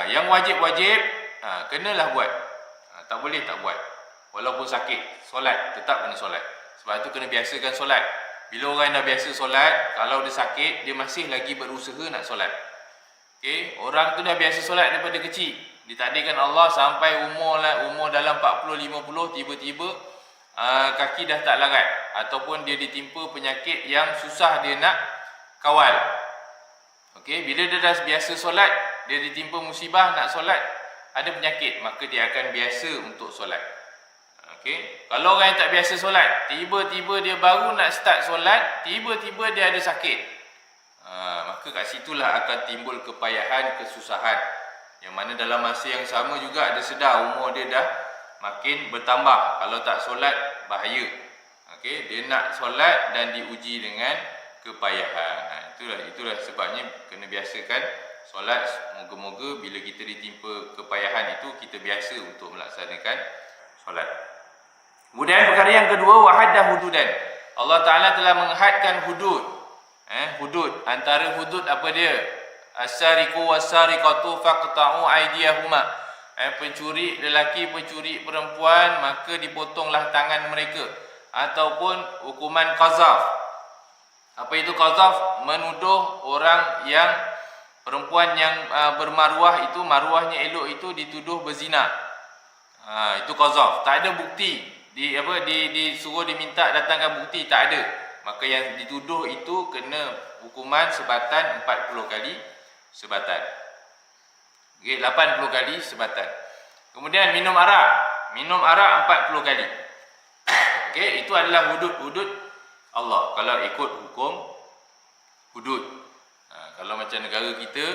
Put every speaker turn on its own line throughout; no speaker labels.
Yang wajib-wajib kenalah buat. Tak boleh tak buat. Walaupun sakit, solat tetap kena solat. Sebab tu kena biasakan solat. Bila orang dah biasa solat, kalau dia sakit, dia masih lagi berusaha nak solat. Okey, orang tu dah biasa solat daripada kecil. Ditakdirkan Allah sampai umur dalam 40-50, tiba-tiba kaki dah tak larat, ataupun dia ditimpa penyakit yang susah dia nak kawal. Okey, bila dia dah biasa solat, dia ditimpa musibah nak solat, ada penyakit, maka dia akan biasa untuk solat. Okey, kalau orang yang tak biasa solat, tiba-tiba dia baru nak start solat, tiba-tiba dia ada sakit, maka kat situlah akan timbul kepayahan, kesusahan, yang mana dalam masa yang sama juga dia sedar umur dia dah makin bertambah. Kalau tak solat, bahaya. Okey, dia nak solat dan diuji dengan kepayahan. Itulah sebabnya kena biasakan solat. Moga-moga bila kita ditimpa kepayahan itu, kita biasa untuk melaksanakan solat. Kemudian perkara yang kedua, wahaddah hududan. Allah Ta'ala telah menghadkan hudud. Hudud. Antara hudud apa dia? As-sariqu was-sariqatu faqta'u aydiyahuma. Pencuri lelaki, pencuri perempuan, maka dipotonglah tangan mereka. Ataupun hukuman qazaf. Apa itu qazaf? Menuduh orang yang perempuan yang bermaruah itu, maruahnya elok itu, dituduh berzina. Itu qazaf. Tak ada bukti. Disuruh diminta datangkan bukti, tak ada. Maka yang dituduh itu kena hukuman sebatan 40 kali sebatan. Okay, 80 kali sebatan. Kemudian minum arak 40 kali. Okey, itu adalah hudud-hudud Allah kalau ikut hukum hudud. Kalau macam negara kita,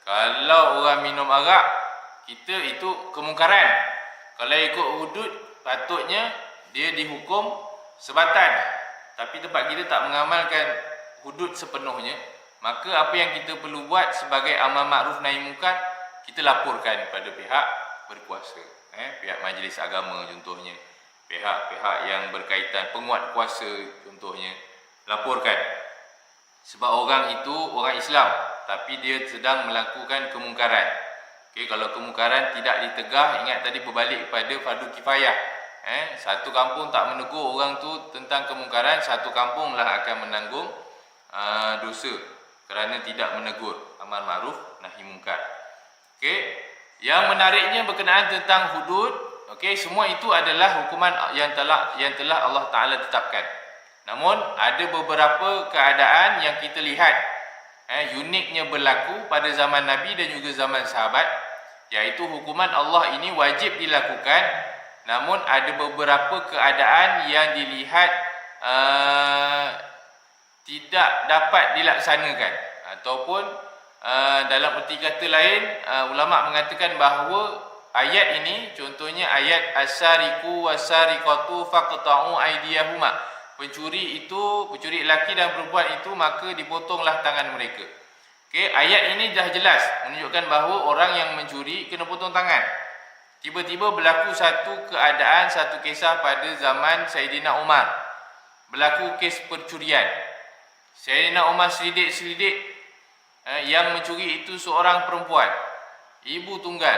kalau orang minum arak, kita itu kemungkaran. Kalau ikut hudud, patutnya dia dihukum sebatan. Tapi tempat kita tak mengamalkan hudud sepenuhnya, maka apa yang kita perlu buat sebagai amal makruf nahi munkar, kita laporkan kepada pihak berkuasa, pihak majlis agama contohnya, pihak-pihak yang berkaitan, penguat kuasa contohnya, laporkan. Sebab orang itu orang Islam, tapi dia sedang melakukan kemungkaran. Okey, kalau kemungkaran tidak ditegah, ingat tadi berbalik kepada fardu kifayah. Satu kampung tak menegur orang tu tentang kemungkaran, satu kampunglah akan menanggung dosa kerana tidak menegur amal ma'ruf nahi munkar. Okey, yang menariknya berkenaan tentang hudud, okey, semua itu adalah hukuman yang telah Allah Taala tetapkan. Namun ada beberapa keadaan yang kita lihat uniknya berlaku pada zaman Nabi dan juga zaman sahabat, iaitu hukuman Allah ini wajib dilakukan. Namun ada beberapa keadaan yang dilihat tidak dapat dilaksanakan, ataupun dalam erti kata lain, ulama mengatakan bahawa ayat ini, contohnya ayat as-sariqu was-sariqatu faqta'u aydiyahuma, pencuri lelaki dan perempuan itu, maka dipotonglah tangan mereka. Okey, ayat ini dah jelas menunjukkan bahawa orang yang mencuri kena potong tangan. Tiba-tiba berlaku satu keadaan, satu kisah pada zaman Sayyidina Umar. Berlaku kes percurian. Sayyidina Umar selidik-selidik, yang mencuri itu seorang perempuan, ibu tunggal.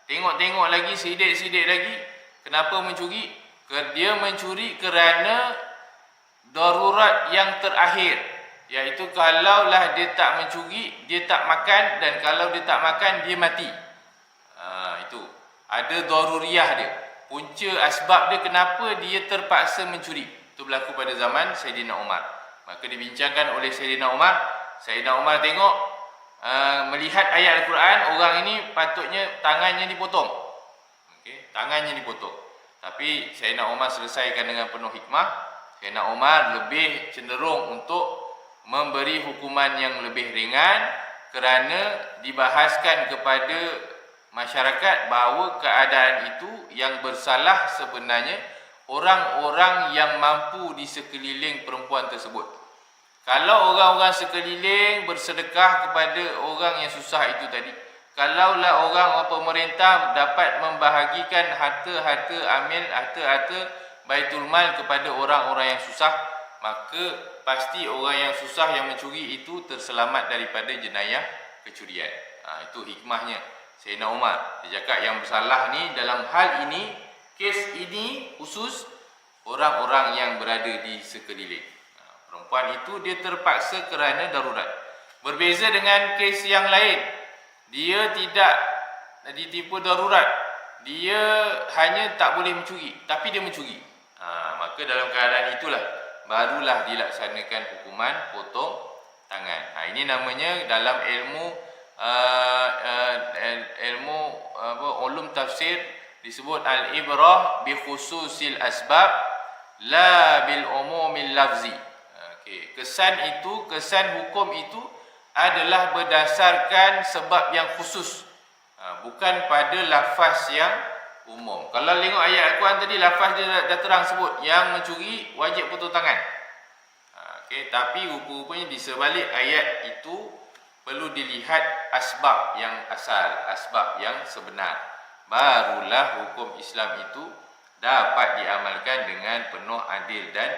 Tengok-tengok lagi, selidik-selidik lagi, kenapa mencuri? Dia mencuri kerana darurat yang terakhir, iaitu kalaulah dia tak mencuri, dia tak makan, dan kalau dia tak makan, dia mati. Itu ada daruriyah dia, punca asbab dia kenapa dia terpaksa mencuri. Itu berlaku pada zaman Sayyidina Umar. Maka dibincangkan oleh Sayyidina Umar. Sayyidina Umar tengok, melihat ayat Al-Quran, orang ini patutnya tangannya dipotong. Okey, tangannya dipotong. Tapi Sayyidina Umar selesaikan dengan penuh hikmah. Sayyidina Umar lebih cenderung untuk memberi hukuman yang lebih ringan, kerana dibahaskan kepada masyarakat bahawa keadaan itu yang bersalah sebenarnya orang-orang yang mampu di sekeliling perempuan tersebut. Kalau orang-orang sekeliling bersedekah kepada orang yang susah itu tadi, kalaulah orang pemerintah dapat membahagikan harta-harta amil, harta-harta baitul mal kepada orang-orang yang susah, maka pasti orang yang susah yang mencuri itu terselamat daripada jenayah kecurian. Itu hikmahnya. Sayyidina Umar. Dia cakap yang bersalah ni dalam hal ini, kes ini khusus orang-orang yang berada di sekeliling. Perempuan itu dia terpaksa kerana darurat. Berbeza dengan kes yang lain. Dia tidak ditipu darurat. Dia hanya tak boleh mencuri, tapi dia mencuri. Maka dalam keadaan itulah barulah dilaksanakan hukuman potong tangan. Ini namanya dalam ulum tafsir disebut al-ibrah bi khususil asbab la bil umumil lafzi. Kesan hukum itu adalah berdasarkan sebab yang khusus, bukan pada lafaz yang umum. Kalau tengok ayat Al-Quran tadi, lafaz dia dah terang sebut yang mencuri wajib potong tangan. Tapi rupa-rupanya di sebalik ayat itu perlu dilihat asbab yang asal, asbab yang sebenar. Barulah hukum Islam itu dapat diamalkan dengan penuh adil dan